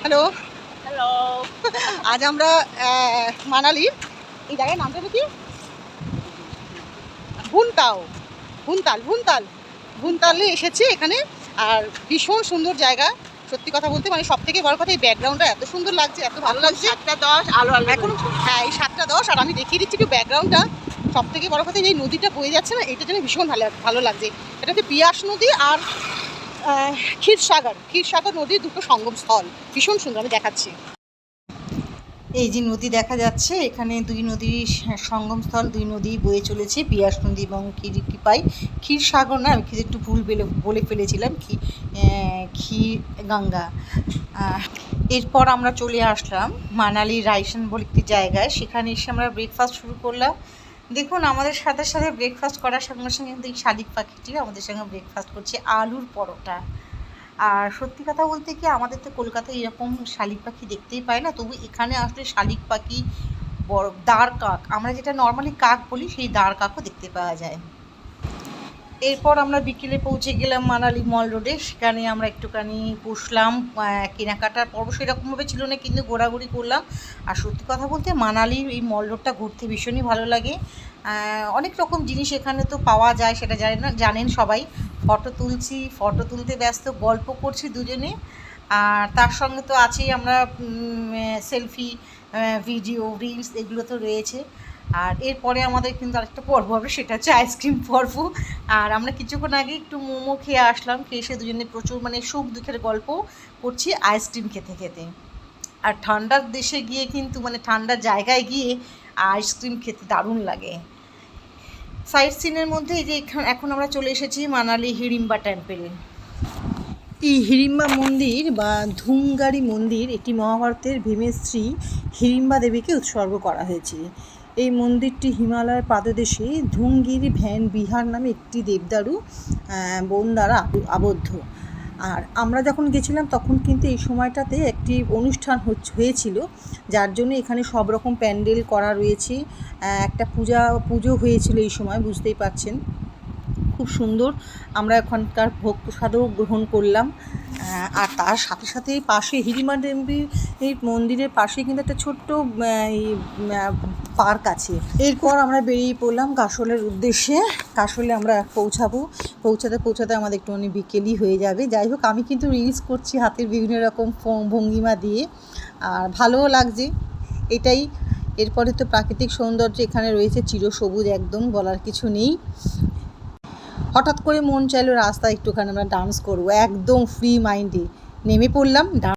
Hello. Hello. আজ আমরা মানালির এই জায়গার নামটা কি? ভুনতাও ভুনতাল ভুনতাল ভুনতালে এসেছি এখানে। আর ভীষণ সুন্দর জায়গা, সত্যি কথা বলতে মানে সব থেকে বড় কথা এই ব্যাকগ্রাউন্ডটা এত সুন্দর লাগছে, এত ভালো লাগছে। 7:10 আলো আলো এখন হ্যাঁ, এই 7:10 আর আমি দেখিয়ে দিচ্ছি একটু ব্যাকগ্রাউন্ডটা। সব থেকে বড় কথা এই নদীটা বয়ে যাচ্ছে না, এটা যেন ভীষণ ভালো লাগছে। এটা হচ্ছে বিয়াস নদী আর ক্ষীরসাগর নদীর দুটো সঙ্গম স্থল, ভীষণ সুন্দর। আমি দেখাচ্ছি, এই যে নদী দেখা যাচ্ছে, এখানে দুই নদীর সঙ্গমস্থল, দুই নদী বয়ে চলেছে, বিয়াস নদী এবং ক্ষীরসাগর না, আমি একটু ভুল বলে ফেলেছিলাম, গঙ্গা। এরপর আমরা চলে আসলাম মানালি রাইসন বলে একটি জায়গায়, সেখানে এসে আমরা ব্রেকফাস্ট শুরু করলাম। দেখুন, আমাদের সাথে সাথে ব্রেকফাস্ট করার সঙ্গে সঙ্গে কিন্তু এই শালিক পাখিটি আমাদের সঙ্গে ব্রেকফাস্ট করছে আলুর পরোটা। আর সত্যি কথা বলতে কি, আমাদের তো কলকাতায় এরকম শালিক পাখি দেখতেই পাই না, তবু এখানে আসলে শালিক পাখি, বড় দাঁড় কাক, আমরা যেটা নর্মালি কাক বলি, সেই দাঁড় কাকও দেখতে পাওয়া যায়। এরপর আমরা বিকেলে পৌঁছে গেলাম মানালি মল রোডে, সেখানে আমরা একটুখানি বসলাম। কেনাকাটার পর্ব সেরকমভাবে ছিল না, কিন্তু ঘোরাঘুরি করলাম। আর সত্যি কথা বলতে মানালির এই মল রোডটা ঘুরতে ভীষণই ভালো লাগে। অনেক রকম জিনিস এখানে তো পাওয়া যায়, সেটা জানেন সবাই। ফটো তুলতে ব্যস্ত, গল্প করছি দুজনে। আর তার সঙ্গে তো আছেই আমরা সেলফি, ভিডিও, রিলস, এগুলো তো রয়েছে। আর এরপরে আমাদের কিন্তু আরেকটা পর্ব হবে, সেটা হচ্ছে আইসক্রিম পর্ব। আর আমরা কিছুক্ষণ আগে একটু মোমো খেয়ে আসলাম, খেয়ে এসে দুজনে প্রচুর মানে সুখ দুঃখের গল্প করছি আইসক্রিম খেতে খেতে। আর ঠান্ডার দেশে গিয়ে কিন্তু মানে ঠান্ডার জায়গায় গিয়ে আইসক্রিম খেতে দারুণ লাগে। সাইট সিনের মধ্যে এই যে এখন আমরা চলে এসেছি মানালি হিড়িম্বা টেম্পেল। এই হিড়িম্বা মন্দির বা ধুমগাড়ি মন্দির, এটি মহাভারতের ভীমের স্ত্রী হিড়িম্বা দেবীকে উৎসর্গ করা হয়েছে। এই মন্দিরটি হিমালয়ের পাদদেশে ধুমগিরি ভ্যান বিহার নামে একটি দেবদারু বন দ্বারা আবদ্ধ। আর আমরা যখন গেছিলাম তখন কিন্তু এই সময়টাতে একটি অনুষ্ঠান হয়েছিল, যার জন্য এখানে সব রকম প্যান্ডেল করা রয়েছে। একটা পুজো হয়েছিল এই সময়, বুঝতেই পারছেন। খুব সুন্দর। আমরা এখানকার ভোগ প্রসাদও গ্রহণ করলাম। আর তার সাথে সাথে পাশে হিড়িম্বা দেবীর এই মন্দিরের পাশে কিন্তু একটা ছোট্ট পার্ক আছে। এরপর আমরা বেরিয়ে পড়লাম কাশলের উদ্দেশ্যে। কাশলে আমরা পৌঁছাতে আমাদের একটুখানি বিকেলই হয়ে যাবে। যাই হোক, আমি কিন্তু রিলস করছি হাতের বিভিন্ন রকম ভঙ্গিমা দিয়ে, আর ভালোও লাগছে এটাই। এরপরে তো প্রাকৃতিক সৌন্দর্য এখানে রয়েছে, চিরসবুজ, একদম বলার কিছু নেই। হঠাৎ করে মন চাইলো রাস্তায় একটুখানি আমরা ডান্স করবো, একদম ফ্রি মাইন্ডে নেমে পড়লাম।